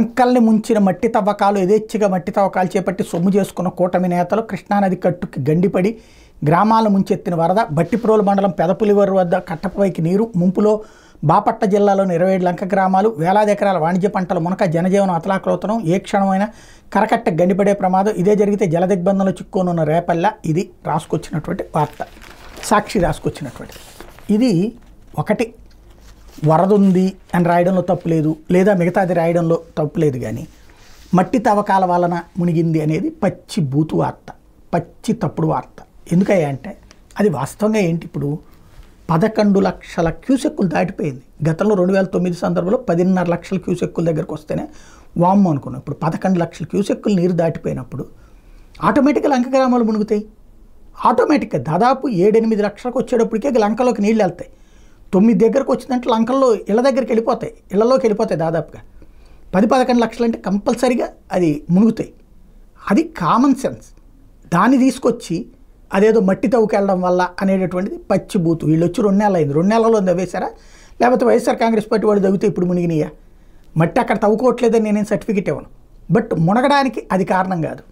లంకల్ని ముంచిన మట్టి తవ్వకాలు యథేచ్ఛగా మట్టి తవ్వకాలు చేపట్టి సొమ్ము చేసుకున్న కూటమి నేతలు కృష్ణానది కట్టుకి గండిపడి గ్రామాలను ముంచెత్తిన వరద బట్టిప్రోలు మండలం పెదపులివరు వద్ద కట్టపైకి నీరు ముంపులో బాపట్ల జిల్లాలోని 27 లంక గ్రామాలు వేలాది ఎకరాల వాణిజ్య పంటలు మునక జనజీవనం అతలాకులవుతనం ఏ క్షణమైన కరకట్ట గండిపడే ప్రమాదం ఇదే జరిగితే జలదిగ్బంధంలో చిక్కునున్న రేపల్ల ఇది రాసుకొచ్చినటువంటి వార్త సాక్షి రాసుకొచ్చినటువంటి ఇది ఒకటి వరద ఉంది అని రాయడంలో తప్పు లేదు లేదా మిగతాది రాయడంలో తప్పు లేదు కానీ మట్టి తవ్వకాల వలన మునిగింది అనేది పచ్చి బూతు వార్త పచ్చి తప్పుడు వార్త ఎందుకయ్యా అంటే అది వాస్తవంగా ఏంటి ఇప్పుడు 11 లక్షల క్యూసెక్కులు దాటిపోయింది గతంలో 2009 సందర్భంలో 10.5 లక్షల క్యూసెక్కుల దగ్గరకు వస్తేనే వామ్ము అనుకున్నాం ఇప్పుడు 11 లక్షల క్యూసెక్కులు నీరు దాటిపోయినప్పుడు ఆటోమేటిక్గా లంక గ్రామాలు మునుగుతాయి ఆటోమేటిక్గా దాదాపు 7-8 లక్షలకు వచ్చేటప్పటికే లంకలోకి నీళ్ళు వెళ్తాయి 9 దగ్గరకు వచ్చిందంటే లంకల్లో ఇళ్ళ దగ్గరికి వెళ్ళిపోతాయి ఇళ్లలోకి వెళ్ళిపోతాయి దాదాపుగా 10-11 లక్షలు అంటే కంపల్సరీగా అది మునుగుతాయి అది కామన్ సెన్స్ దాన్ని తీసుకొచ్చి అదేదో మట్టి తవ్వుకెళ్ళడం వల్ల అనేటటువంటిది పచ్చి బూతు వీళ్ళు వచ్చి 2 నెలలు అయింది 2 నెలల్లో తవ్వేశారా లేకపోతే వైఎస్ఆర్ కాంగ్రెస్ పార్టీ వాళ్ళు తవ్వితే ఇప్పుడు మునిగినాయా మట్టి అక్కడ తవ్వుకోవట్లేదని నేనేం సర్టిఫికెట్ ఇవ్వను బట్ మునగడానికి అది కారణం కాదు